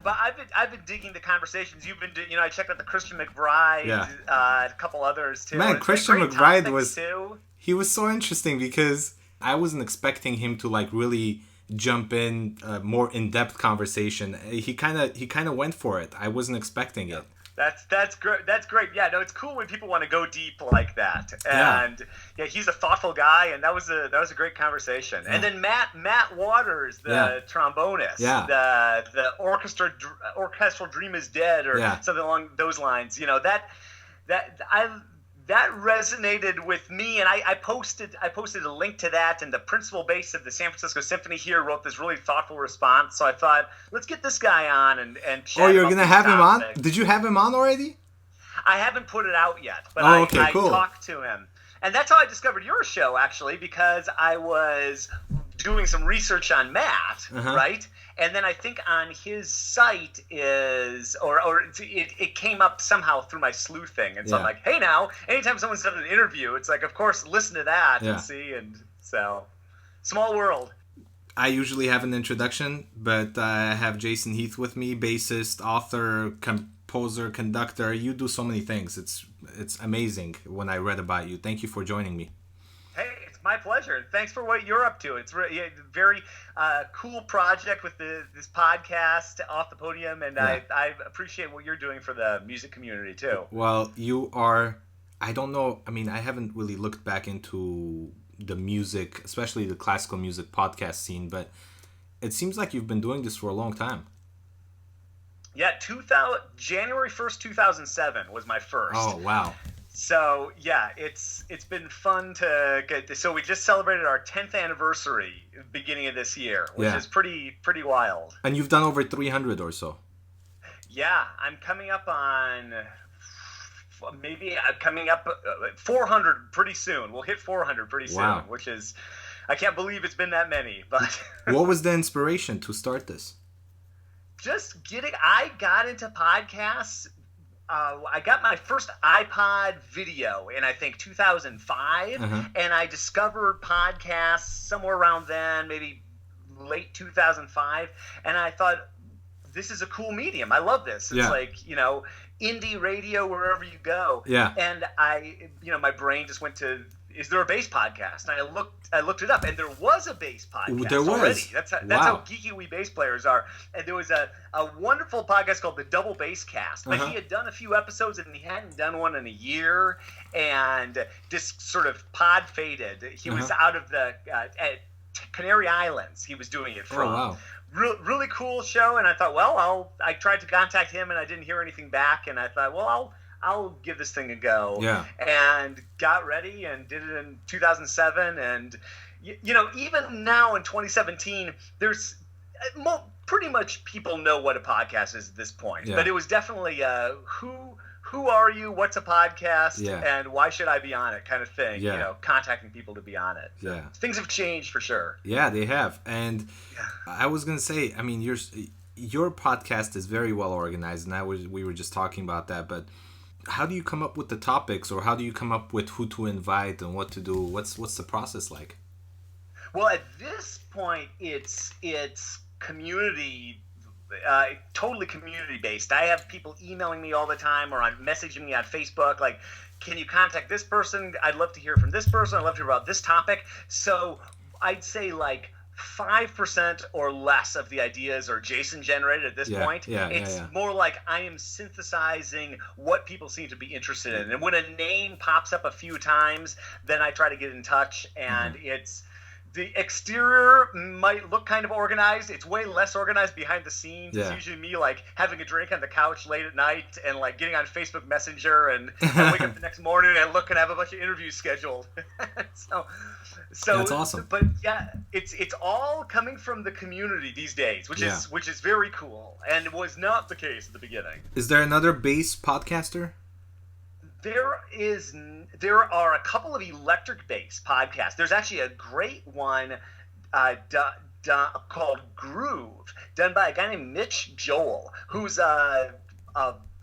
But I've been digging the conversations you've been doing. I checked out the Christian McBride, a couple others too. Man, Christian McBride he was so interesting because I wasn't expecting him to like really jump in more in-depth conversation. He kind of went for it. I wasn't expecting it. That's great. That's great. Yeah, no, it's cool when people want to go deep like that. And he's a thoughtful guy, and that was a great conversation. Yeah. And then Matt Waters, the trombonist, the orchestral dream is dead, or something along those lines. That resonated with me, and I posted a link to that, and the principal bass of the San Francisco Symphony here wrote this really thoughtful response. So I thought, let's get this guy on and chat. Oh, you're going to have him on? Did you have him on already? I haven't put it out yet, but I talked to him. And that's how I discovered your show, actually, because I was doing some research on Matt, right? And then I think on his site it came up somehow through my sleuthing. And so I'm like, hey, now, anytime someone's done an interview, it's like, of course, listen to that and see. And so, small world. I usually have an introduction, but I have Jason Heath with me, bassist, author, composer, conductor. You do so many things. It's amazing when I read about you. Thank you for joining me. Hey, it's my pleasure. Thanks for what you're up to. It's a very cool project with this podcast, Off the Podium, and I appreciate what you're doing for the music community, too. Well, you are, I don't know, I mean, I haven't really looked back into the music, especially the classical music podcast scene, but it seems like you've been doing this for a long time. Yeah, January 1st, 2007 was my first. Oh, wow. So, yeah, it's been fun to get this. So we just celebrated our 10th anniversary beginning of this year, which is pretty wild. And you've done over 300 or so. Yeah, I'm coming up on 400 pretty soon. We'll hit 400 pretty soon, which is, I can't believe it's been that many. But what was the inspiration to start this? I got into podcasts. I got my first iPod video in, I think, 2005, and I discovered podcasts somewhere around then, maybe late 2005, and I thought, this is a cool medium. I love this. It's like, indie radio wherever you go. Yeah. And my brain just went to, is there a bass podcast? And I looked it up, and there was a bass podcast already. That's how geeky we bass players are. And there was a wonderful podcast called the Double Bass Cast, but he had done a few episodes, and he hadn't done one in a year, and just sort of pod faded. He was out of the Canary Islands. He was doing it from. Oh, wow. Really cool show, and I thought, well, I tried to contact him, and I didn't hear anything back, and I thought, well, I'll give this thing a go. Yeah. And got ready and did it in 2007. And, even now in 2017, there's pretty much people know what a podcast is at this point. Yeah. But it was definitely who are you, what's a podcast, and why should I be on it kind of thing. Contacting people to be on it. So yeah. Things have changed for sure. Yeah, they have. And I was going to say, I mean, your podcast is very well organized, and we were just talking about that, but how do you come up with the topics, or how do you come up with who to invite and what to do? What's the process like? Well, at this point, it's community, totally community based. I have people emailing me all the time, or messaging me on Facebook, like, can you contact this person? I'd love to hear from this person. I'd love to hear about this topic. So I'd say like 5% or less of the ideas are Jason generated at this point. It's more like I am synthesizing what people seem to be interested in. And when a name pops up a few times, then I try to get in touch, and it's the exterior might look kind of organized. It's way less organized behind the scenes. Yeah. It's usually me like having a drink on the couch late at night and like getting on Facebook Messenger and wake up the next morning and look and have a bunch of interviews scheduled. So that's awesome. But yeah, it's all coming from the community these days, which is very cool, and was not the case at the beginning. Is there another bass podcaster? There are a couple of electric bass podcasts. There's actually a great one called Groove, done by a guy named Mitch Joel, who's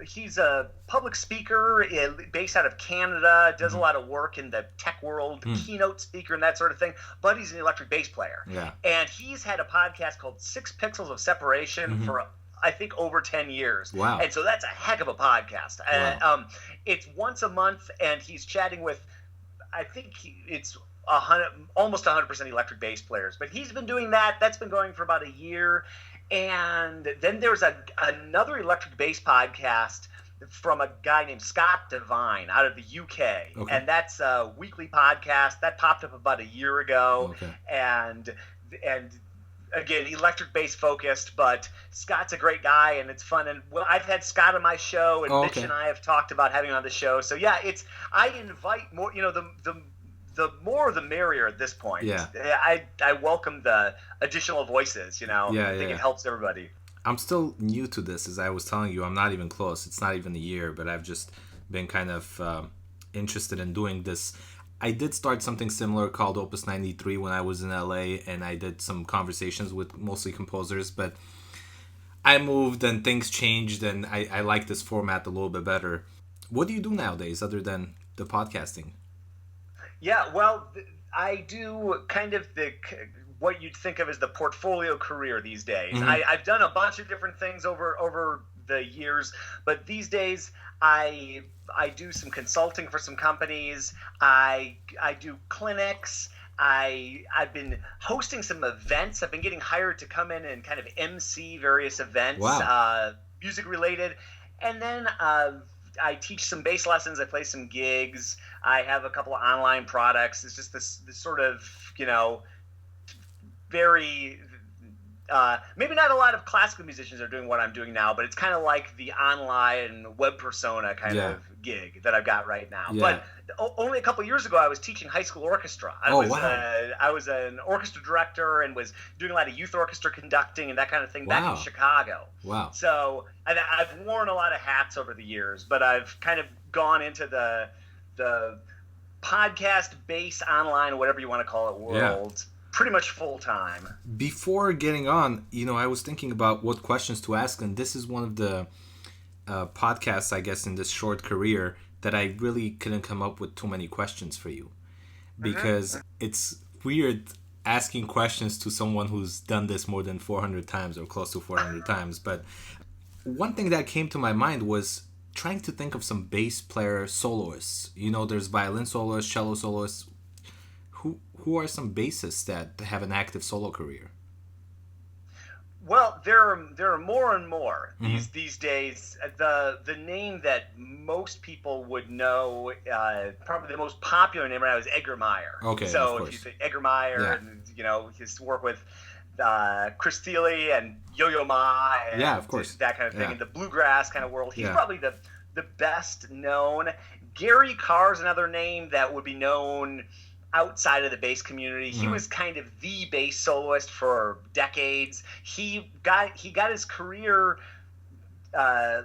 he's a public speaker based out of Canada, does a lot of work in the tech world, keynote speaker and that sort of thing, but he's an electric bass player. Yeah. And he's had a podcast called 6 Pixels of Separation for I think, over 10 years. Wow. And so that's a heck of a podcast. Wow. It's once a month, and he's chatting with, I think it's almost 100% electric bass players. But he's been doing that. That's been going for about a year. And then there's another electric bass podcast from a guy named Scott Devine out of the UK. Okay. And that's a weekly podcast that popped up about a year ago. Okay. And again, electric bass focused, but Scott's a great guy and it's fun. And well, I've had Scott on my show, and Mitch and I have talked about having him on the show. So yeah, I invite more, the more the merrier at this point. Yeah. I welcome the additional voices, I think it helps everybody. I'm still new to this. As I was telling you, I'm not even close. It's not even a year, but I've just been kind of interested in doing this. I did start something similar called Opus 93 when I was in LA, and I did some conversations with mostly composers, but I moved and things changed, and I like this format a little bit better. What do you do nowadays other than the podcasting? Yeah, well, I do kind of what you'd think of as the portfolio career these days. Mm-hmm. I've done a bunch of different things over the years, but these days I do some consulting for some companies. I do clinics. I've been hosting some events. I've been getting hired to come in and kind of MC various events, wow. Music related, and then I teach some bass lessons. I play some gigs. I have a couple of online products. It's just this sort of, very maybe not a lot of classical musicians are doing what I'm doing now, but it's kind of like the online web persona kind of gig that I've got right now. Yeah. But only a couple of years ago, I was teaching high school orchestra. I was an orchestra director and was doing a lot of youth orchestra conducting and that kind of thing back in Chicago. Wow. So I've worn a lot of hats over the years, but I've kind of gone into the podcast, bass, online, whatever you want to call it, world. Pretty much full time. Before getting on, I was thinking about what questions to ask, and this is one of the podcasts, I guess, in this short career that I really couldn't come up with too many questions for you, because it's weird asking questions to someone who's done this more than 400 times or close to 400 times. But one thing that came to my mind was trying to think of some bass player soloists. There's violin soloists, cello soloists. Who are some bassists that have an active solo career? Well, there are more and more these days. The name that most people would know, probably the most popular name right now, is Edgar Meyer. Okay, so if you think Edgar Meyer, and his work with Chris Thiele and Yo-Yo Ma, and of course, that kind of thing, in the bluegrass kind of world, he's probably the best known. Gary Carr's another name that would be known outside of the bass community. He was kind of the bass soloist for decades. He got his career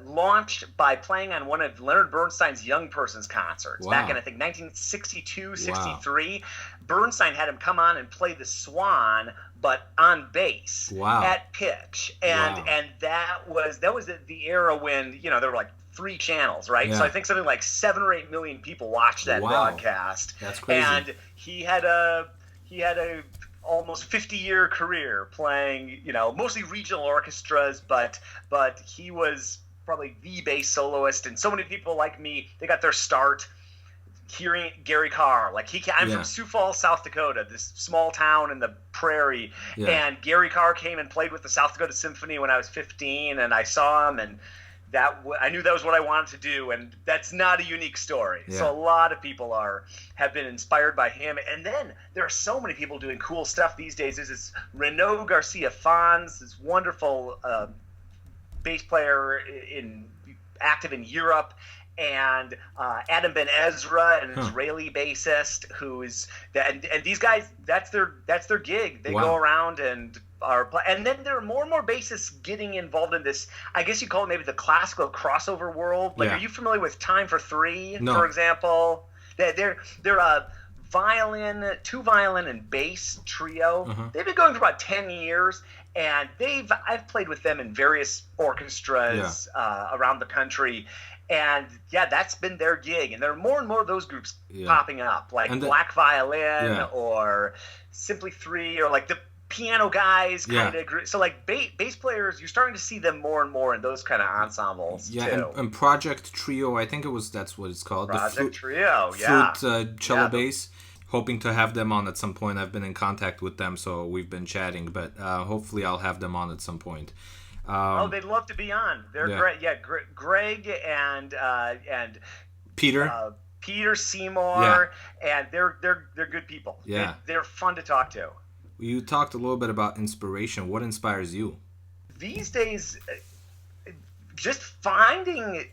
launched by playing on one of Leonard Bernstein's Young Persons concerts back in, I think, 1962, 63. Bernstein had him come on and play the Swan, but on bass at pitch. And that was the era when, there were like 3 channels, right? So I think something like 7 or 8 million people watched that broadcast. That's crazy. And he had a almost 50-year career playing, mostly regional orchestras, but he was probably the bass soloist. And so many people like me, they got their start hearing Gary Carr. I'm from Sioux Falls, South Dakota, this small town in the prairie, and Gary Carr came and played with the South Dakota Symphony when I was 15, and I saw him, and I knew that was what I wanted to do, and that's not a unique story. So a lot of people have been inspired by him, and then there are so many people doing cool stuff these days. There's this Renaud Garcia Fons, this wonderful bass player active in Europe, and Adam Ben Ezra, an Israeli bassist, and these guys, that's their gig. They go around and then there are more and more bassists getting involved in this. I guess you call it maybe the classical crossover world. Are you familiar with Time for Three, for example? They're a two violin and bass trio. They've been going for about 10 years, and I've played with them in various orchestras around the country. And that's been their gig, and there are more and more of those groups popping up, like Black Violin or Simply Three, or like the piano guys kind of. So like bass players, you're starting to see them more and more in those kind of ensembles too. And Project Trio, I think that's what it's called. Project Trio, yeah. Flute, cello, bass. Hoping to have them on at some point. I've been in contact with them, so we've been chatting. But hopefully, I'll have them on at some point. They'd love to be on. They're great. Yeah, Greg and Peter. Peter Seymour, and they're good people. Yeah, they're fun to talk to. You talked a little bit about inspiration. What inspires you? These days, just finding.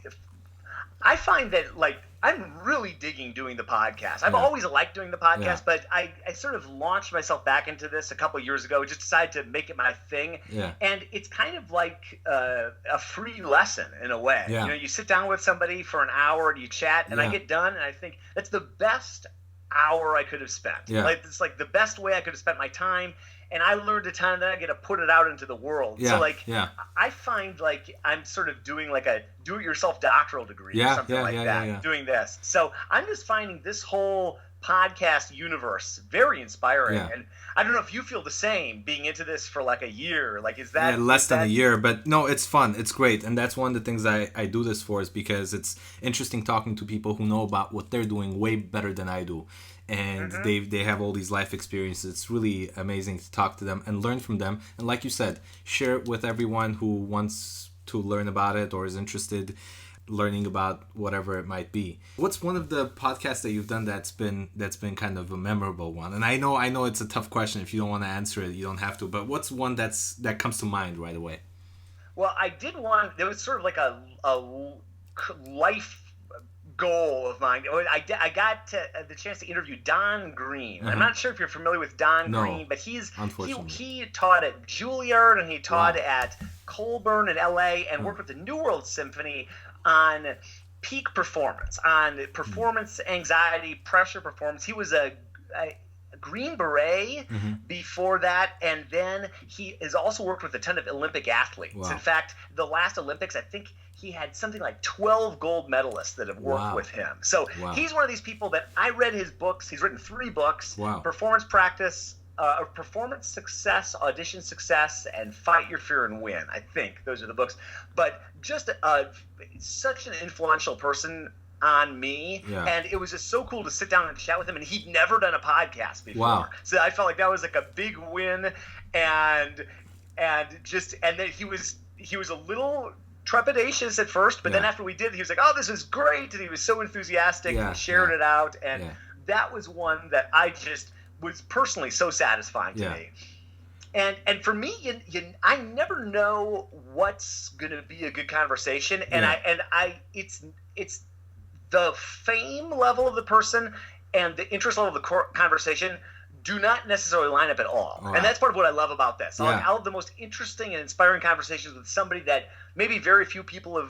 I find that like I'm really digging doing the podcast. I've always liked doing the podcast, but I sort of launched myself back into this a couple of years ago. Just decided to make it my thing. Yeah. And it's kind of like a free lesson in a way. Yeah. You know, you sit down with somebody for an hour and you chat, and I get done, and I think that's the best hour I could have spent. Yeah. Like it's like the best way I could have spent my time. And I learned a ton that I get to put it out into the world. Yeah, so like, I find like I'm sort of doing like a do-it-yourself doctoral degree or something like that, doing this. So I'm just finding this whole podcast universe very inspiring. Yeah. And I don't know if you feel the same being into this for like a year. Like, is that less than a year? But no, it's fun. It's great. And that's one of the things I do this for, is because it's interesting talking to people who know about what they're doing way better than I do. And they have all these life experiences. It's really amazing to talk to them and learn from them. And like you said, share it with everyone who wants to learn about it or is interested learning about whatever it might be. What's one of the podcasts that you've done that's been kind of a memorable one? And I know it's a tough question. If you don't want to answer it, you don't have to. But what's one that comes to mind right away? Well, I did one. There was sort of like a life goal of mine. I got the chance to interview Don Green. I'm not sure if you're familiar with Don Green, but he taught at Juilliard and he taught at Colburn in LA and worked with the New World Symphony on peak performance, on performance anxiety, pressure performance. He was a Green Beret before that, and then he has also worked with a ton of Olympic athletes. Wow. In fact, the last Olympics, I think he had something like 12 gold medalists that have worked with him. So he's one of these people that I read his books. He's written 3 books, Performance Practice, Performance Success, Audition Success, and Fight Your Fear and Win. I think those are the books. But just such an influential person on me, and it was just so cool to sit down and chat with him, and he'd never done a podcast before. So I felt like that was like a big win, and then he was a little trepidatious at first, but then after we did, he was like, "Oh, this is great," and he was so enthusiastic and shared it out, and that was one that I just was personally so satisfying to me. And for me, I never know what's gonna be a good conversation, and it's the fame level of the person and the interest level of the conversation do not necessarily line up at all. And that's part of what I love about this. I'll have the most interesting and inspiring conversations with somebody that maybe very few people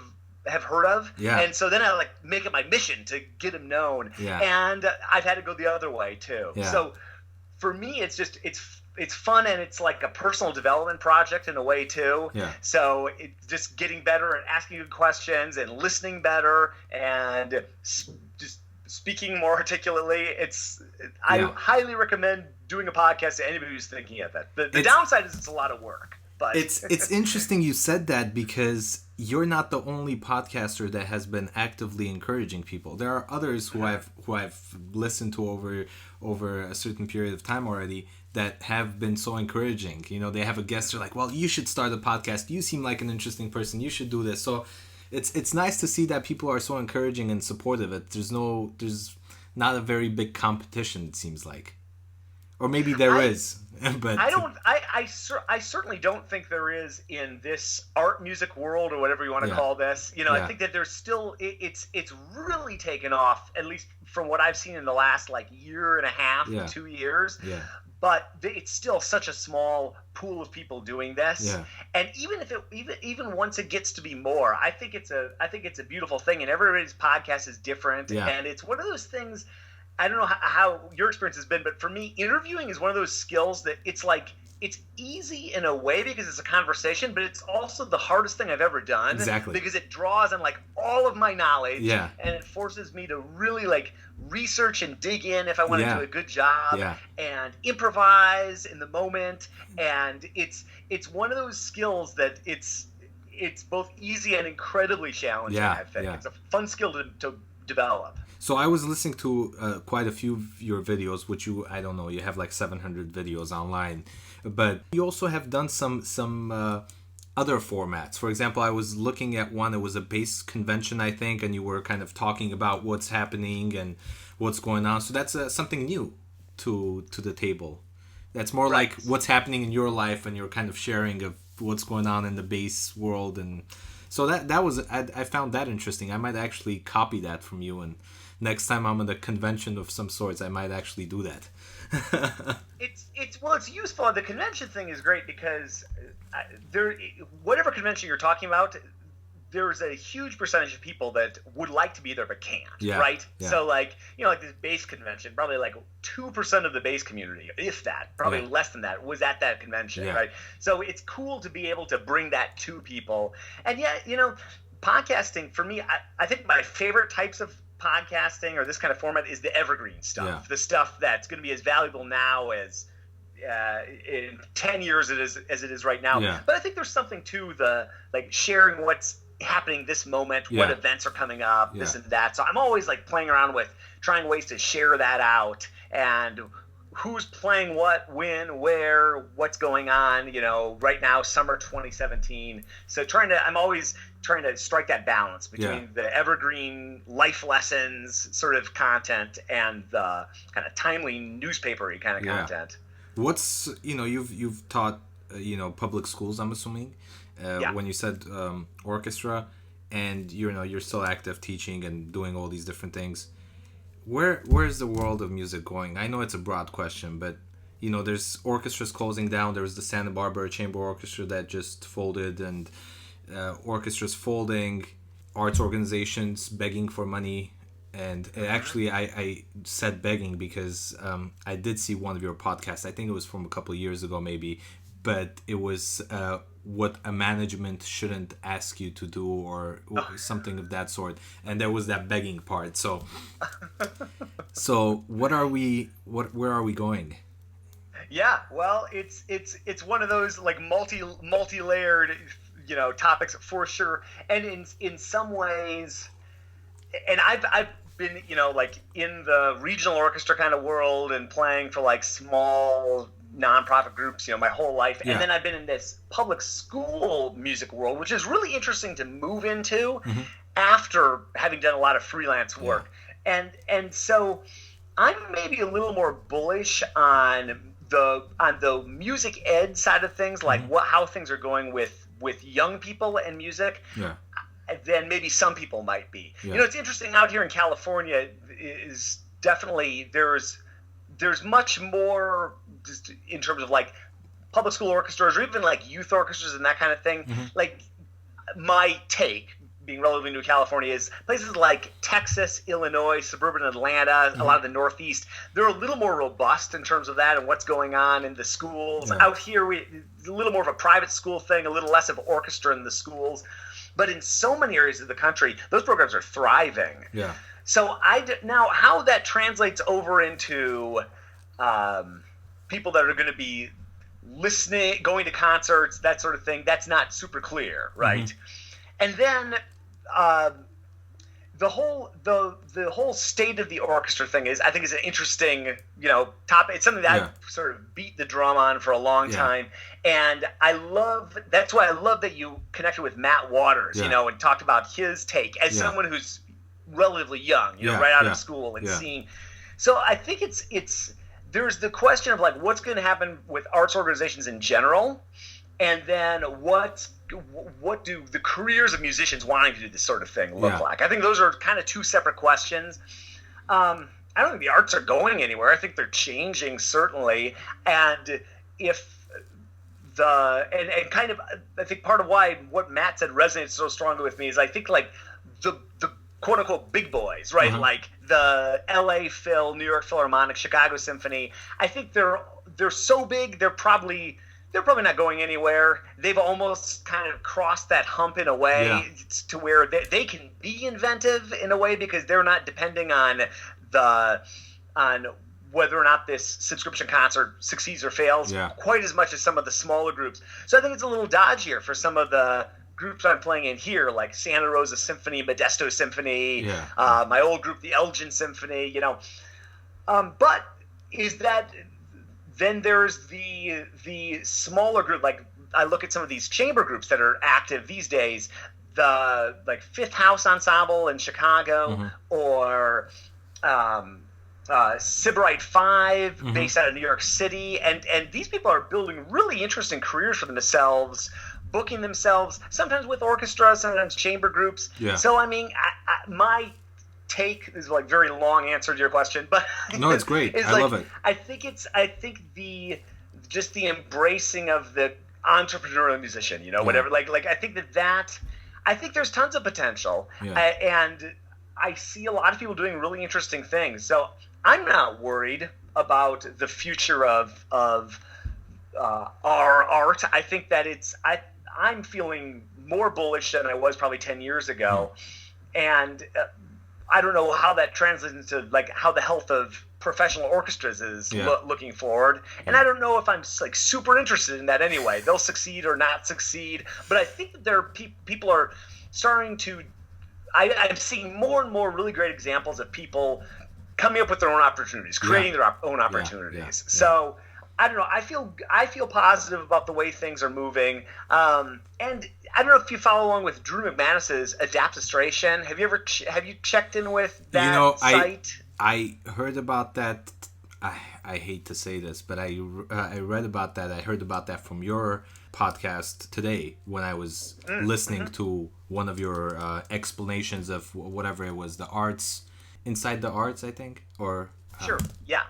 have heard of. And so then I like make it my mission to get them known. And I've had to go the other way too. So for me, it's just it's fun, and it's like a personal development project in a way too. So it's just getting better and asking good questions and listening better and just speaking more articulately. I highly recommend doing a podcast to anybody who's thinking of it. The downside is it's a lot of work. But it's interesting you said that, because you're not the only podcaster that has been actively encouraging people. There are others who I've listened to over a certain period of time already that have been so encouraging. You know, they have a guest, they're like, "Well, you should start a podcast. You seem like an interesting person. You should do this." So it's nice to see that people are so encouraging and supportive. There's not a very big competition, it seems like. Or maybe there is. But I certainly don't think there is in this art music world, or whatever you want to call this. You know, I think that there's still it's really taken off, at least from what I've seen in the last like year and a half, 2 years. But it's still such a small pool of people doing this. And even once it gets to be more, I think it's a beautiful thing, and everybody's podcast is different, and it's one of those things. I don't know how your experience has been, but for me, interviewing is one of those skills that it's like it's easy in a way because it's a conversation, but it's also the hardest thing I've ever done. Exactly. Because it draws on like all of my knowledge, yeah, and it forces me to really like research and dig in if I want to do a good job, and improvise in the moment. And it's one of those skills that it's both easy and incredibly challenging. I think it's a fun skill to develop. So I was listening to quite a few of your videos, which you have like 700 videos online, but you also have done some other formats. For example, I was looking at one, it was a bass convention, I think, and you were kind of talking about what's happening and what's going on. So that's something new to the table. That's more like what's happening in your life, and you're kind of sharing of what's going on in the bass world. And so that was, I found that interesting. I might actually copy that from you, and next time I'm at a convention of some sorts, I might actually do that. It's useful. The convention thing is great because whatever convention you're talking about, there's a huge percentage of people that would like to be there but can't, right? Yeah. So like, like this bass convention, probably like 2% of the bass community, if that, probably less than that, was at that convention, right? So it's cool to be able to bring that to people. And podcasting, for me, I think my favorite types of podcasting or this kind of format is the evergreen stuff, the stuff that's going to be as valuable now as in 10 years as it is right now. But I think there's something to the like sharing what's happening this moment, what events are coming up, this and that. So I'm always like playing around with trying ways to share that out, and who's playing what, when, where, what's going on, right now, summer 2017. So I'm always trying to strike that balance between the evergreen life lessons sort of content and the kind of timely newspapery kind of content. What's, you've taught, public schools, I'm assuming, when you said orchestra, and you're still active teaching and doing all these different things. Where's the world of music going? I know it's a broad question, but there's orchestras closing down. There was the Santa Barbara Chamber Orchestra that just folded, and orchestras folding, arts organizations begging for money. And actually, I said begging because I did see one of your podcasts. I think it was from a couple of years ago, maybe, but it was what a management shouldn't ask you to do, or something of that sort. And there was that begging part. So where are we going? Yeah, well, it's one of those like multi-layered, topics for sure. And in some ways, and I've been, like in the regional orchestra kind of world and playing for like small nonprofit groups, my whole life. And then I've been in this public school music world, which is really interesting to move into after having done a lot of freelance work. And so I'm maybe a little more bullish on the music ed side of things, like how things are going with young people and music. Than maybe some people might be. It's interesting out here in California is definitely there's much more just in terms of like public school orchestras or even like youth orchestras and that kind of thing. Like my take, being relatively new to California, is places like Texas, Illinois, suburban Atlanta, a lot of the Northeast, they're a little more robust in terms of that and what's going on in the schools. Out here, a little more of a private school thing, a little less of orchestra in the schools. But in so many areas of the country, those programs are thriving. So now how that translates over into people that are going to be listening, going to concerts, that sort of thing, that's not super clear, right? And then the whole state of the orchestra thing I think is an interesting, topic. It's something that I've sort of beat the drum on for a long time. And that's why I love that you connected with Matt Waters, and talked about his take as someone who's relatively young, right out of school and seeing. So I think there's the question of like what's going to happen with arts organizations in general, and then what do the careers of musicians wanting to do this sort of thing look like? I think those are kind of two separate questions. I don't think the arts are going anywhere. I think they're changing, certainly. And and kind of, I think part of why what Matt said resonates so strongly with me is I think like the quote unquote big boys, right? Like the LA Phil, New York Philharmonic, Chicago Symphony. I think they're so big, they're probably they're probably not going anywhere. They've almost kind of crossed that hump in a way to where they can be inventive in a way because they're not depending on whether or not this subscription concert succeeds or fails quite as much as some of the smaller groups. So I think it's a little dodgier for some of the groups I'm playing in here, like Santa Rosa Symphony, Modesto Symphony, my old group, the Elgin Symphony, you know. But is that then there's the smaller group, like I look at some of these chamber groups that are active these days, the like Fifth House Ensemble in Chicago, or Sybarite 5 based out of New York City, and these people are building really interesting careers for themselves, booking themselves sometimes with orchestra, sometimes chamber groups. So I mean, my take is like very long answer to your question, but no, it's great. I love it. I think the embracing of the entrepreneurial musician, you know, whatever, like I think I think there's tons of potential, and I see a lot of people doing really interesting things. So I'm not worried about the future of our art. I think that I'm feeling more bullish than I was probably 10 years ago, and I don't know how that translates into like how the health of professional orchestras is looking forward, and I don't know if I'm like super interested in that anyway. They'll succeed or not succeed, but I think that there are people are starting to. I'm seeing more and more really great examples of people coming up with their own opportunities, creating their own opportunities. So I don't know. I feel positive about the way things are moving. And I don't know if you follow along with Drew McManus's Adaptistration. Have you checked in with that site? I heard about that. I hate to say this, but I read about that. I heard about that from your podcast today when I was listening to one of your explanations of whatever it was, the arts inside the arts, I think, or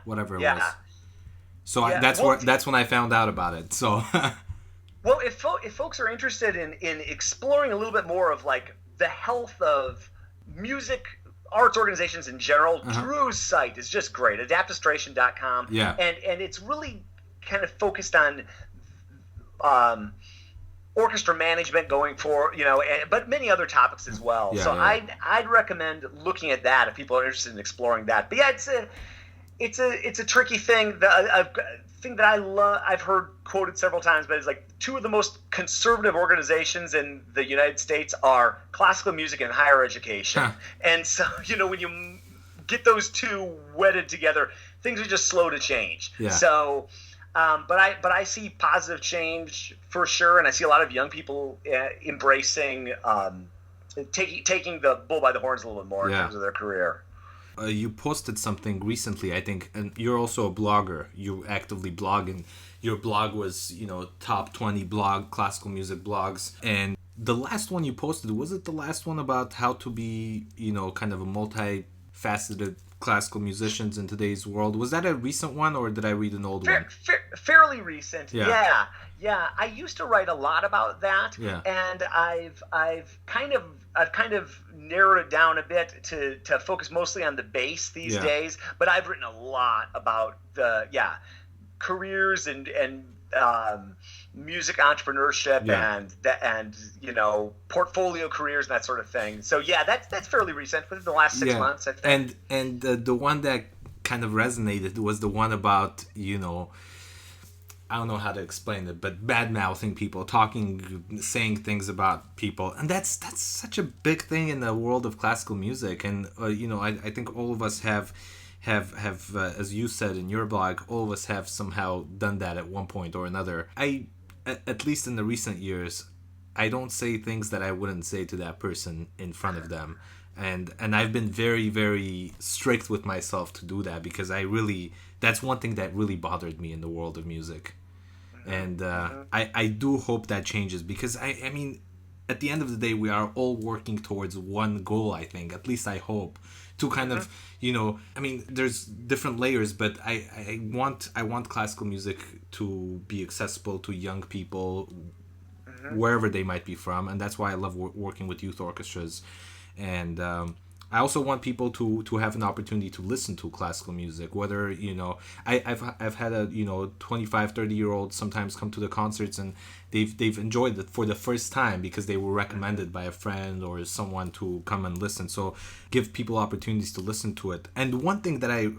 whatever it was. So that's when I found out about it. So well, if folks are interested in exploring a little bit more of like the health of music arts organizations in general, Drew's site is just great, adaptistration.com. And it's really kind of focused on orchestra management going forward, you know, but many other topics as well. I'd recommend looking at that if people are interested in exploring that. But it's a tricky thing. The thing that I love, I've heard quoted several times, but it's like two of the most conservative organizations in the United States are classical music and higher education. And so, you know, when you get those two wedded together, things are just slow to change. So, but I see positive change for sure, and I see a lot of young people embracing, taking the bull by the horns a little bit more in terms of their career. You posted something recently, I think, and you're also a blogger. You actively blog, and your blog was, you know, top 20 classical music blogs. And the last one you posted, was it the last one about how to be, you know, kind of a multifaceted classical musicians in today's world? Was that a recent one, or did I read an old one? Fairly recent. Yeah. I used to write a lot about that, and I've kind of narrowed it down a bit to focus mostly on the bass these days. But I've written a lot about the careers and music entrepreneurship and you know, portfolio careers and that sort of thing. So that's fairly recent, within the last 6 months, I think. And the one that kind of resonated was the one about, you know, I don't know how to explain it, but bad-mouthing people, saying things about people, and that's such a big thing in the world of classical music. And you know, I think all of us have as you said in your blog, all of us have somehow done that at one point or another. At least in the recent years, I don't say things that I wouldn't say to that person in front of them, and I've been very, very strict with myself to do that, because that's one thing that really bothered me in the world of music. And I do hope that changes, because I mean, at the end of the day, we are all working towards one goal, I think. At least I hope. To kind of, you know, I mean, there's different layers, but I want classical music to be accessible to young people, wherever they might be from. And that's why I love working with youth orchestras. And I also want people to have an opportunity to listen to classical music, whether, I've had a, 25, 30-year-old sometimes come to the concerts and they've enjoyed it for the first time because they were recommended by a friend or someone to come and listen. So give people opportunities to listen to it. And one thing that I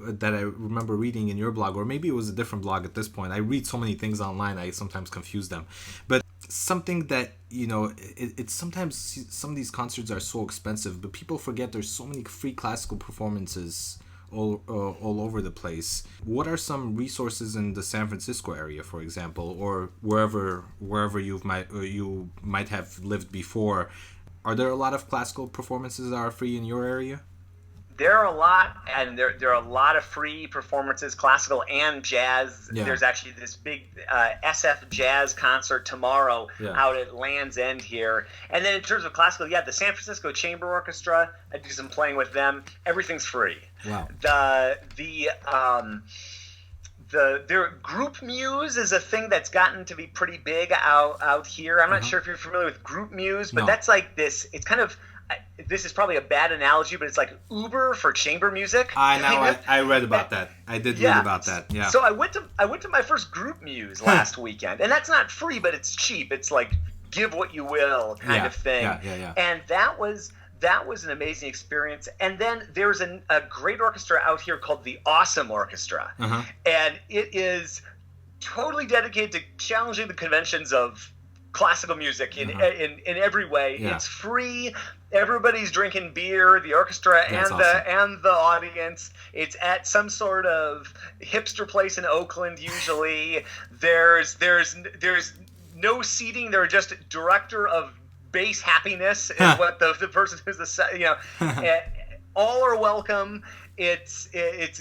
remember reading in your blog, or maybe it was a different blog at this point, I read so many things online, I sometimes confuse them. But something that, it's sometimes some of these concerts are so expensive, but people forget there's so many free classical performances all over the place. What are some resources in the San Francisco area, for example, or wherever you might have lived before? Are there a lot of classical performances that are free in your area? There are a lot, and there are a lot of free performances, classical and jazz. Yeah. There's actually this big SF jazz concert tomorrow out at Land's End here. And then in terms of classical, the San Francisco Chamber Orchestra, I do some playing with them. Everything's free. Wow. Their group muse is a thing that's gotten to be pretty big out here. I'm not sure if you're familiar with group muse, but that's like this. It's kind of. This is probably a bad analogy, but it's like Uber for chamber music. I read about that. I did read about that. Yeah. So I went to my first group muse last weekend, and that's not free, but it's cheap. It's like give what you will kind of thing. Yeah. And that was an amazing experience. And then there's a great orchestra out here called the Awesome Orchestra, and it is totally dedicated to challenging the conventions of classical music in every way. Yeah. It's free. Everybody's drinking beer, the orchestra and the audience. It's at some sort of hipster place in Oakland usually. There's no seating. They're just director of bass happiness is what the person who's all are welcome. It's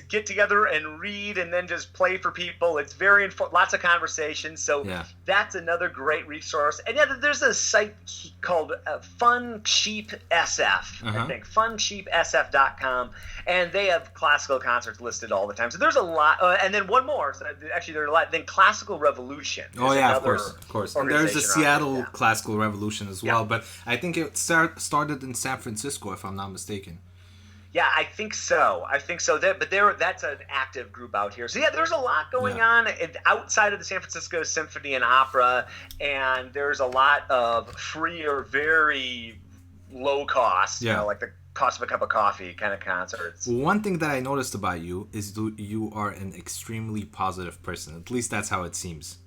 get together and read and then just play for people. It's very lots of conversations. So that's another great resource. And there's a site called Fun Cheap SF. I think funcheapsf.com, and they have classical concerts listed all the time. So there's a lot. And then one more. So actually, there are a lot. Then Classical Revolution. Of course. And there's a Seattle Classical Revolution as well. But I think it started in San Francisco, if I'm not mistaken. Yeah, I think so. That's an active group out here. So there's a lot going on outside of the San Francisco Symphony and Opera, and there's a lot of free or very low cost, like the cost of a cup of coffee kind of concerts. One thing that I noticed about you is you are an extremely positive person. At least that's how it seems.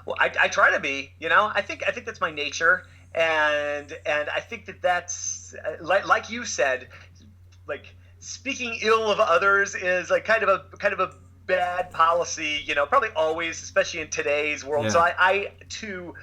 Well, I try to be. I think that's my nature, and I think that's like you said. Like speaking ill of others is like kind of a bad policy, probably always, especially in today's world. Yeah. So I too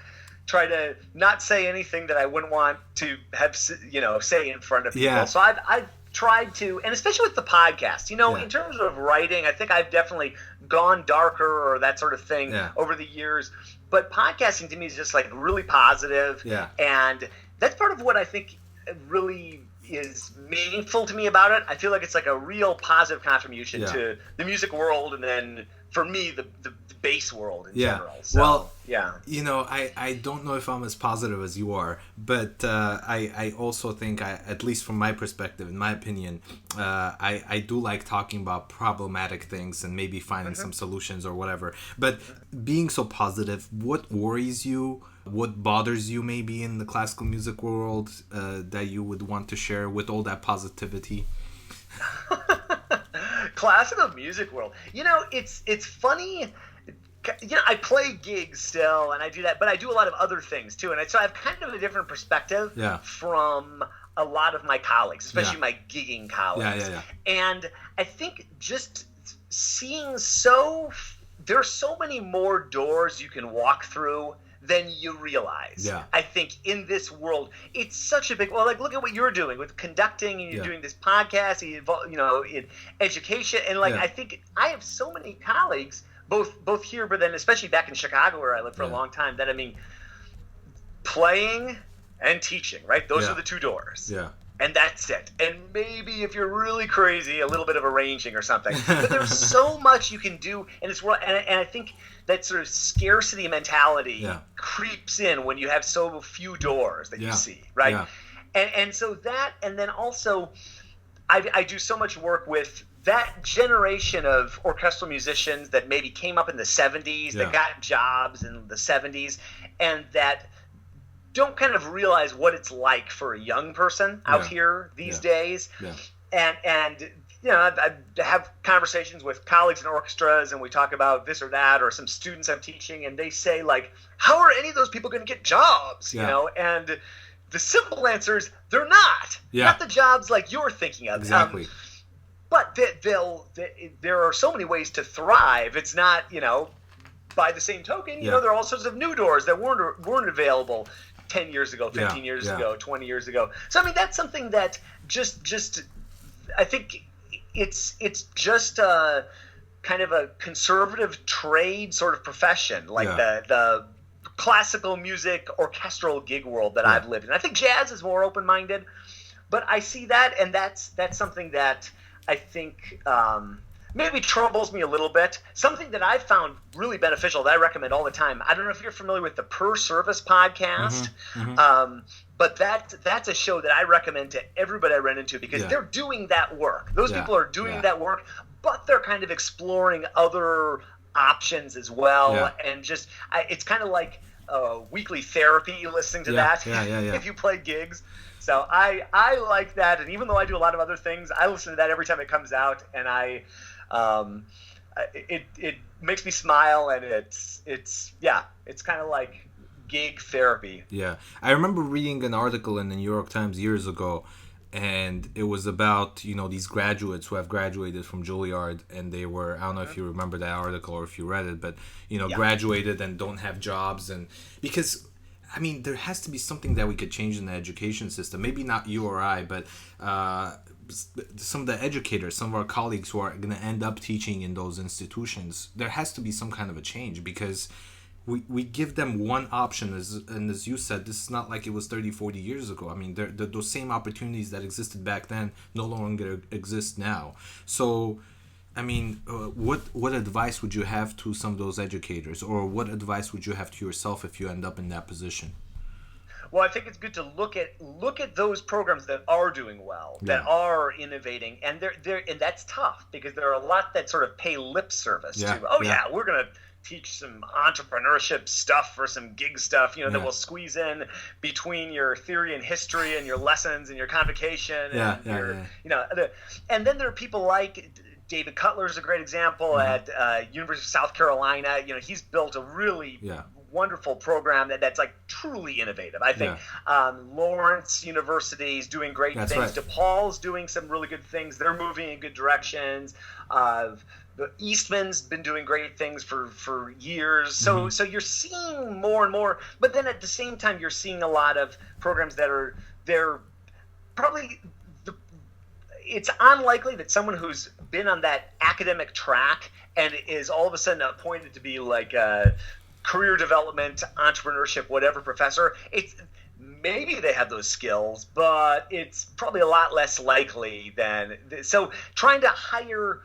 try to not say anything that I wouldn't want to have, say in front of people. Yeah. So I've tried to, and especially with the podcast, in terms of writing, I think I've definitely gone darker or that sort of thing over the years. But podcasting to me is just like really positive. Yeah. And that's part of what I think really is meaningful to me about it. I feel like it's like a real positive contribution to the music world, and then for me the bass world in general. So, I don't know if I'm as positive as you are, but I also think, at least from my perspective, in my opinion, I do like talking about problematic things and maybe finding some solutions or whatever. But being so positive, what worries you? What bothers you maybe in the classical music world that you would want to share with all that positivity? Classical music world. It's funny. I play gigs still, and I do that, but I do a lot of other things too. And so I have kind of a different perspective from a lot of my colleagues, especially my gigging colleagues. And I think just seeing there are so many more doors you can walk through than you realize. Yeah. I think in this world, it's such a big. Well, like look at what you're doing with conducting, and you're doing this podcast, in education, and I think I have so many colleagues, both here, but then especially back in Chicago where I lived for a long time. That playing and teaching, right? Those are the two doors. Yeah. And that's it. And maybe if you're really crazy, a little bit of arranging or something. But there's so much you can do, and I think that sort of scarcity mentality creeps in when you have so few doors that you see, right? Yeah. And so that, and then also I do so much work with that generation of orchestral musicians that maybe came up in the 70s, that got jobs in the 70s, and that don't kind of realize what it's like for a young person out here these days. And you know, I have conversations with colleagues in orchestras, and we talk about this or that, or some students I'm teaching, and they say, like, how are any of those people going to get jobs? You know, and the simple answer is they're not. Not the jobs like you're thinking of. Exactly. But there are so many ways to thrive. It's not, you know, by the same token, you know, there are all sorts of new doors that weren't available 10 years ago, 15 years ago, 20 years ago. So, I mean, that's something that just I think it's just a kind of a conservative trade sort of profession, like the classical music orchestral gig world that I've lived in. I think jazz is more open-minded, but I see that, and that's something that I think maybe troubles me a little bit. Something that I've found really beneficial that I recommend all the time. I don't know if you're familiar with the Per Service podcast, but that's a show that I recommend to everybody I run into, because they're doing that work. Those people are doing that work, but they're kind of exploring other options as well. And just it's kind of like weekly therapy listening to that if you play gigs. So I like that, and even though I do a lot of other things, I listen to that every time it comes out, and it makes me smile, and it's kind of like gig therapy. Yeah, I remember reading an article in the New York Times years ago, and it was about, you know, these graduates who have graduated from Juilliard, and they were, I don't know if you remember that article or if you read it, but, you know, graduated and don't have jobs, and because, I mean, there has to be something that we could change in the education system. Maybe not you or I, but some of the educators, some of our colleagues who are going to end up teaching in those institutions, there has to be some kind of a change, because we give them one option, and as you said, this is not like it was 30, 40 years ago. I mean, those same opportunities that existed back then no longer exist now. So, I mean, what advice would you have to some of those educators, or what advice would you have to yourself if you end up in that position? Well, I think it's good to look at those programs that are doing well, that are innovating, and and that's tough, because there are a lot that sort of pay lip service to. We're gonna teach some entrepreneurship stuff or some gig stuff, you know, that will squeeze in between your theory and history and your lessons and your convocation. You know, and then there are people like David Cutler is a great example at University of South Carolina. You know, he's built a really wonderful program that's like truly innovative. I think Lawrence University is doing great things. DePaul's doing some really good things. They're moving in good directions. The Eastman's been doing great things for years. So you're seeing more and more, but then at the same time, you're seeing a lot of programs that they're probably it's unlikely that someone who's been on that academic track and is all of a sudden appointed to be like a career development, entrepreneurship, whatever professor, maybe they have those skills, but it's probably a lot less likely than so trying to hire.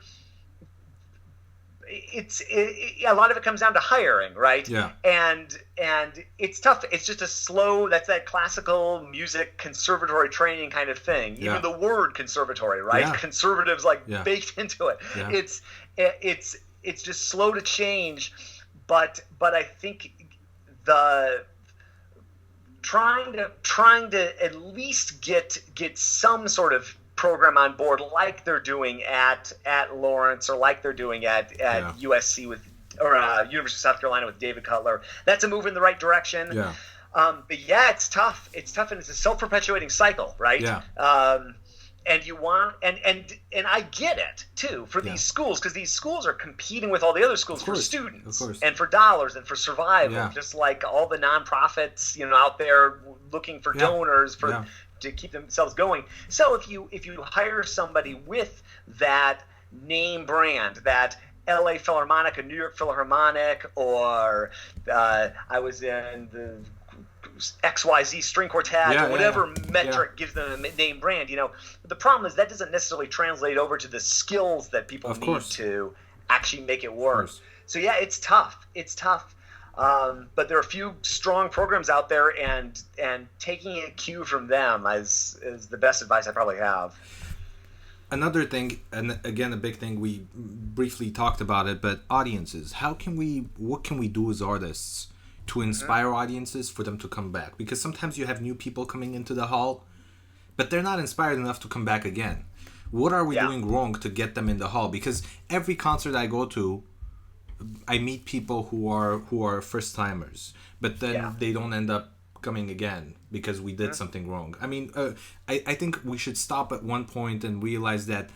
A lot of it comes down to hiring, right? And it's tough. It's just a slow. That's that classical music conservatory training kind of thing. Even the word conservatory, right? Conservatives baked into it. It's just slow to change, but I think the trying to at least get some sort of program on board, like they're doing at Lawrence, or like they're doing at USC or University of South Carolina with David Cutler. That's a move in the right direction. But it's tough. It's tough, and it's a self-perpetuating cycle, right? And you want and I get it too for these schools, because these schools are competing with all the other schools for students and for dollars and for survival, just like all the nonprofits, you know, out there looking for donors to keep themselves going. So if you hire somebody with that name brand, that LA Philharmonic, a New York Philharmonic, or I was in the XYZ string quartet, or whatever metric gives them a name brand, you know, the problem is that doesn't necessarily translate over to the skills that people need to actually make it work. So it's tough. But there are a few strong programs out there, and taking a cue from them is the best advice I probably have. another thing, and again, a big thing, we briefly talked about it, but audiences. What can we do as artists to inspire audiences for them to come back? Because sometimes you have new people coming into the hall, but they're not inspired enough to come back again. What are we doing wrong to get them in the hall? Because every concert I go to, I meet people who are first timers, but then they don't end up coming again because we did something wrong. I mean, I think we should stop at one point and realize that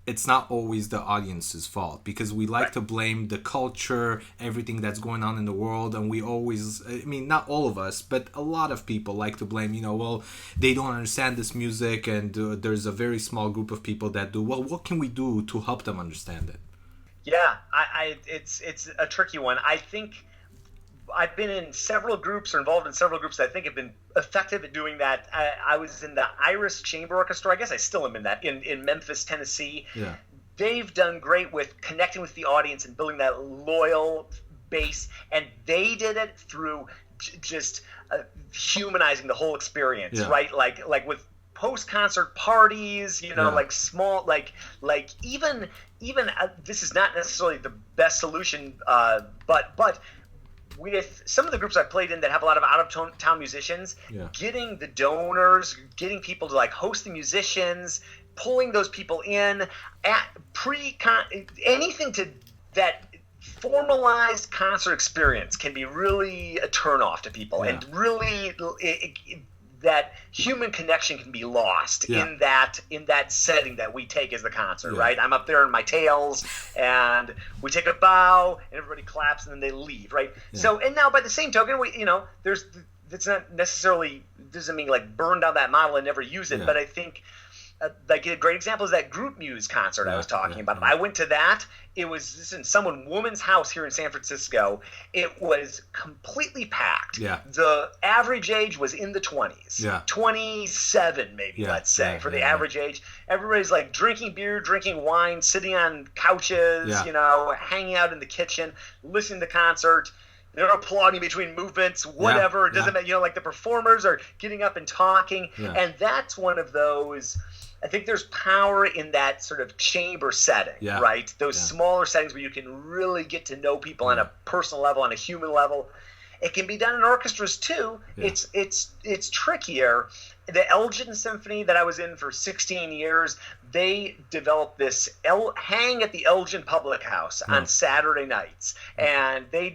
it's not always the audience's fault, because we like to blame the culture, everything that's going on in the world, and we always, I mean, not all of us, but a lot of people like to blame, well, they don't understand this music, and there's a very small group of people that do. Well, what can we do to help them understand it? Yeah, it's a tricky one. I think I've been in several groups or involved in several groups that I think have been effective at doing that. I was in the Iris Chamber Orchestra. I guess I still am in that, in Memphis, Tennessee. Yeah. They've done great with connecting with the audience and building that loyal base, and they did it through just humanizing the whole experience, right? Like with post-concert parties, like small, like even this is not necessarily the best solution, but with some of the groups I've played in that have a lot of out-of-town musicians, getting the donors, getting people to like host the musicians, pulling those people in at anything to that formalized concert experience can be really a turnoff to people, and really that human connection can be lost in that setting that we take as the concert, right? I'm up there in my tails, and we take a bow, and everybody claps, and then they leave, right? So, and now by the same token, that's not necessarily, doesn't mean like burn down that model and never use it, but I think like a great example is that Group Muse concert I was talking about. I went to that. It was in woman's house here in San Francisco. It was completely packed. Yeah. The average age was in the 20s. Yeah. 27 maybe, let's say, for the average age. Everybody's like drinking beer, drinking wine, sitting on couches, hanging out in the kitchen, listening to the concert. They're applauding between movements, whatever. It doesn't matter. Like the performers are getting up and talking. Yeah. And that's one of those, I think there's power in that sort of chamber setting, right? Those smaller settings where you can really get to know people on a personal level, on a human level. It can be done in orchestras too. Yeah. It's trickier. The Elgin Symphony that I was in for 16 years, they developed this hang at the Elgin Public House on Saturday nights, and they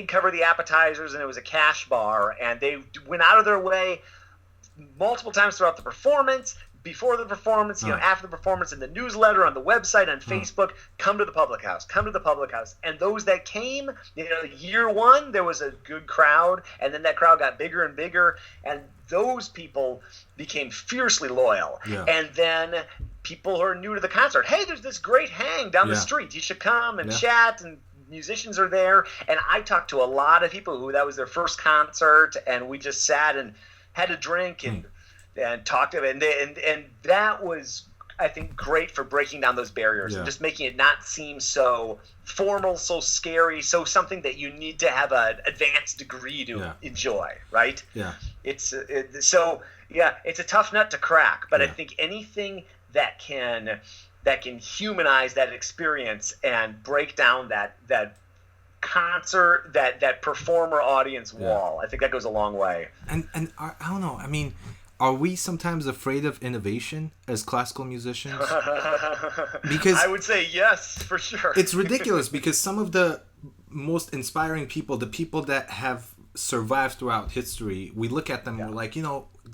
cover the appetizers, and it was a cash bar, and they went out of their way multiple times throughout the performance, before the performance, after the performance, in the newsletter, on the website, on Facebook, come to the public house. And those that came, year one, there was a good crowd, and then that crowd got bigger and bigger, and those people became fiercely loyal. Yeah. And then people who are new to the concert, hey, there's this great hang down the street. You should come and chat, and musicians are there. And I talked to a lot of people who that was their first concert, and we just sat and had a drink and talked to it, and that was, I think, great for breaking down those barriers and just making it not seem so formal, so scary, so something that you need to have an advanced degree to enjoy, right? Yeah. It's a tough nut to crack, but I think anything that can humanize that experience and break down that concert, that performer audience wall, I think that goes a long way. And I don't know, I mean, are we sometimes afraid of innovation as classical musicians? Because I would say yes, for sure. It's ridiculous because some of the most inspiring people, the people that have survived throughout history, we look at them and we're like,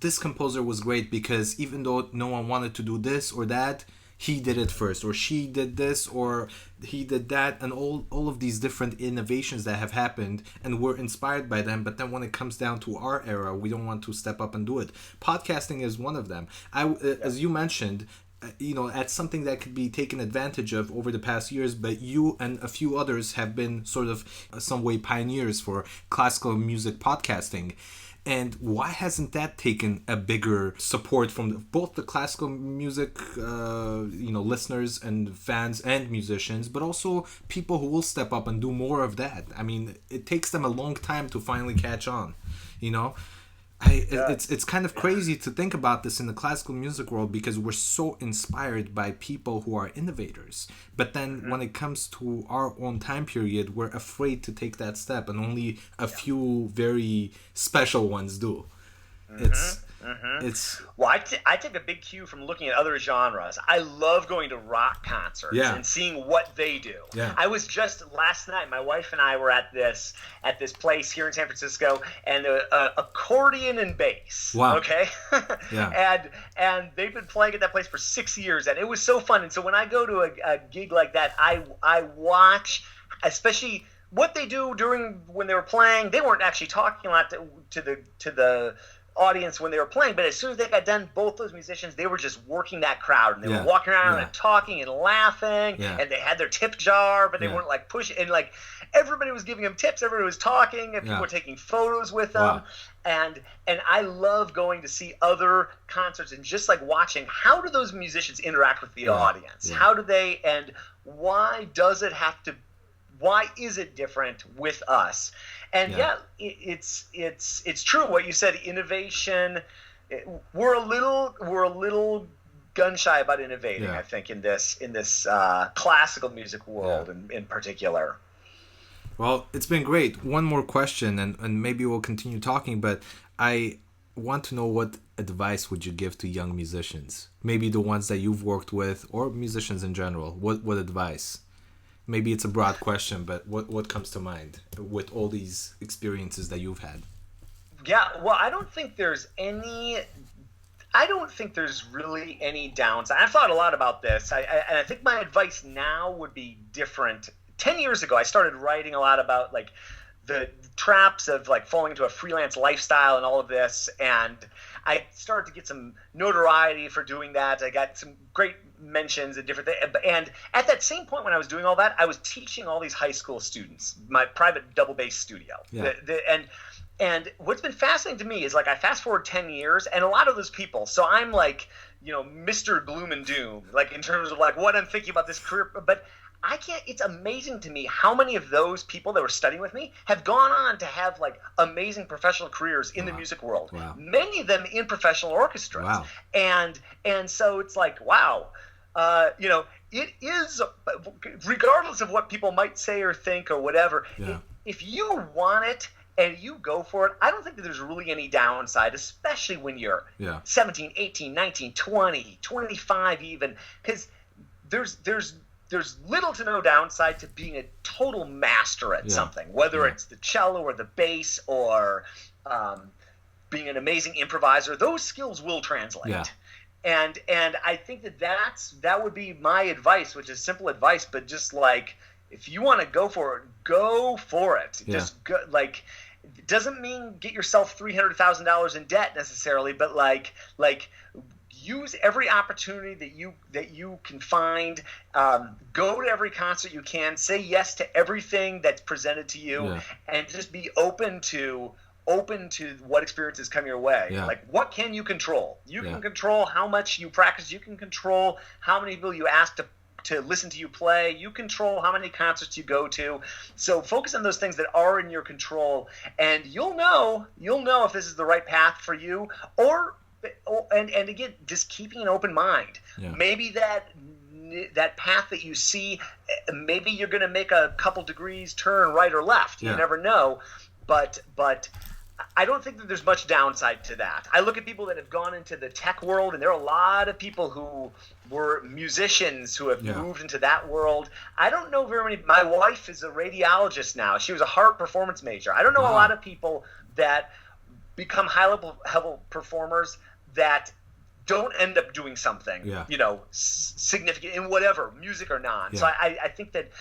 this composer was great because even though no one wanted to do this or that, he did it first, or she did this, or he did that, and all of these different innovations that have happened, and we're inspired by them, but then when it comes down to our era, we don't want to step up and do it. Podcasting is one of them. As you mentioned, that's something that could be taken advantage of over the past years, but you and a few others have been sort of some way pioneers for classical music podcasting. And why hasn't that taken a bigger support from both the classical music, listeners and fans and musicians, but also people who will step up and do more of that? I mean, it takes them a long time to finally catch on, It's kind of crazy to think about this in the classical music world, because we're so inspired by people who are innovators. But then when it comes to our own time period, we're afraid to take that step, and only a few very special ones do. It's well, I take a big cue from looking at other genres. I love going to rock concerts and seeing what they do. I was just last night, my wife and I were at this place here in San Francisco, and accordion and bass. Wow. Okay. And they've been playing at that place for 6 years, and it was so fun. And so when I go to a gig like that, I watch, especially what they do when they were playing. They weren't actually talking a lot to the audience when they were playing, but as soon as they got done, both those musicians, they were just working that crowd, and they were walking around and talking and laughing, and they had their tip jar, but they weren't like pushing, and like everybody was giving them tips, everybody was talking, and people were taking photos with them. And I love going to see other concerts and just like watching, how do those musicians interact with the audience? How do they, and why is it different with us? And it's true what you said. Innovation, we're a little gun shy about innovating. I think in this classical music world in particular. Well, it's been great. One more question, and maybe we'll continue talking. But I want to know, what advice would you give to young musicians? Maybe the ones that you've worked with, or musicians in general. What advice? Maybe it's a broad question, but what comes to mind with all these experiences that you've had? Yeah, well, I don't think there's really any downside. I've thought a lot about this, and I think my advice now would be different. 10 years ago, I started writing a lot about like the traps of like falling into a freelance lifestyle and all of this, and I started to get some notoriety for doing that. I got some great mentions and different things. And at that same point when I was doing all that, I was teaching all these high school students, my private double bass studio. And what's been fascinating to me is, like, I fast forward 10 years, and a lot of those people, so I'm like, Mr. Gloom and Doom, like in terms of like what I'm thinking about this career, but it's amazing to me how many of those people that were studying with me have gone on to have like amazing professional careers in the music world. Wow. Many of them in professional orchestras. Wow. And so it's like, wow, it is, regardless of what people might say or think or whatever, if you want it and you go for it, I don't think that there's really any downside, especially when you're 17, 18, 19, 20, 25 even, because there's little to no downside to being a total master at something, whether it's the cello or the bass or being an amazing improviser. Those skills will translate. And I think that would be my advice, which is simple advice, but just like, if you want to go for it, go for it. Just go, like, it doesn't mean get yourself $300,000 in debt necessarily, but like use every opportunity that you can find. Go to every concert you can. Say yes to everything that's presented to you, and just be open to what experiences come your way. Like, what can you control? You can control how much you practice. You can control how many people you ask to listen to you play. You control how many concerts you go to. So focus on those things that are in your control, and you'll know if this is the right path for you, and again, just keeping an open mind. Maybe that path that you see, maybe you're going to make a couple degrees turn right or left. You never know, but I don't think that there's much downside to that. I look at people that have gone into the tech world, and there are a lot of people who were musicians who have moved into that world. I don't know very many. My wife is a radiologist now. She was a heart performance major. I don't know a lot of people that become high-level performers that don't end up doing something, significant in whatever, music or non. So I think that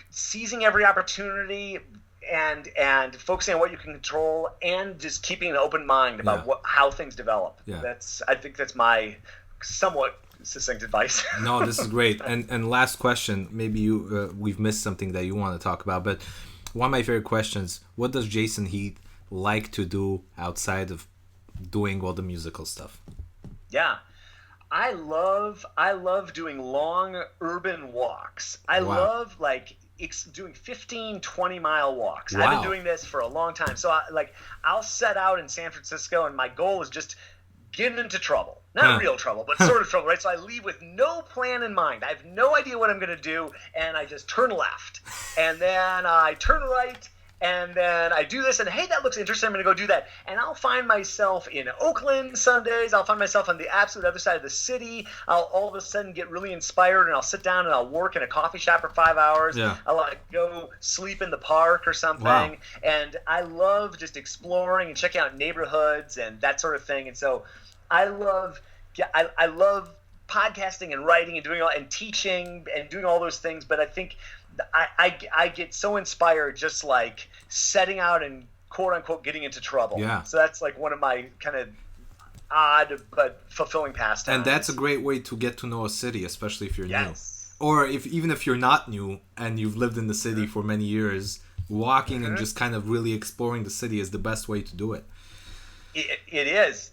seizing every opportunity and focusing on what you can control, and just keeping an open mind about how things develop. I think that's my somewhat succinct advice. No, this is great. And last question, maybe we've missed something that you want to talk about, but one of my favorite questions: what does Jason Heath like to do outside of doing all the musical stuff? I love doing long urban walks. I love, like, doing 15, 20-mile walks. Wow. I've been doing this for a long time. So I'll set out in San Francisco, and my goal is just get into trouble. Not real trouble, but sort of trouble, right? So I leave with no plan in mind. I have no idea what I'm going to do, and I just turn left. And then I turn right, and then I do this, and hey, that looks interesting. I'm going to go do that. And I'll find myself in Oakland some days. I'll find myself on the absolute other side of the city. I'll all of a sudden get really inspired, and I'll sit down and I'll work in a coffee shop for 5 hours. Yeah. I'll go sleep in the park or something. Wow. And I love just exploring and checking out neighborhoods and that sort of thing. And so I love podcasting and writing and doing all and teaching and doing all those things. But I think I get so inspired just like setting out and quote unquote getting into trouble. Yeah. So that's like one of my kind of odd but fulfilling pastimes. And that's a great way to get to know a city, especially if you're Yes. new. Or even if you're not new and you've lived in the city for many years, walking and just kind of really exploring the city is the best way to do it. It is.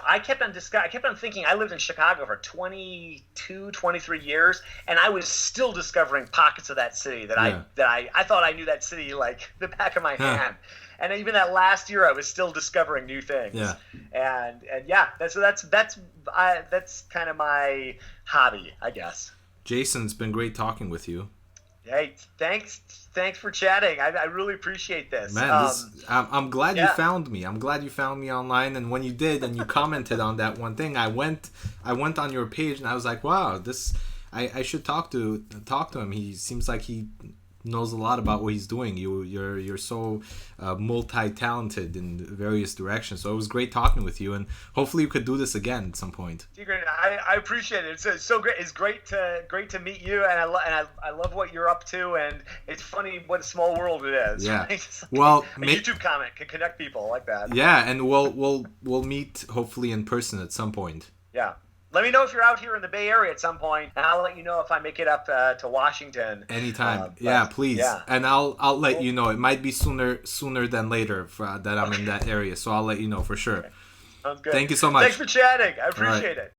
I kept on thinking. I lived in Chicago for 22, 23 years, and I was still discovering pockets of that city that I thought I knew that city like the back of my hand. And even that last year, I was still discovering new things. Yeah. And yeah, that's kind of my hobby, I guess. Jason, it's been great talking with you. Hey, thanks for chatting. I really appreciate this. Man, I'm glad you found me. I'm glad you found me online, and when you did, and you commented on that one thing, I went on your page, and I was like, wow, I should talk to him. He seems like he knows a lot about what he's doing. You're so multi-talented in various directions. So it was great talking with you, and hopefully you could do this again at some point. Tigran, I appreciate it. It's so great. It's great to meet you, and I love what you're up to. And it's funny what a small world it is. Yeah. Right? Like well, a YouTube comment can connect people like that. Yeah, and we'll meet hopefully in person at some point. Yeah. Let me know if you're out here in the Bay Area at some point, and I'll let you know if I make it up to Washington. Anytime. Yeah, please. Yeah. And I'll let you know. It might be sooner than later that I'm in that area, so I'll let you know for sure. Okay. Sounds good. Thank you so much. Thanks for chatting. I appreciate it.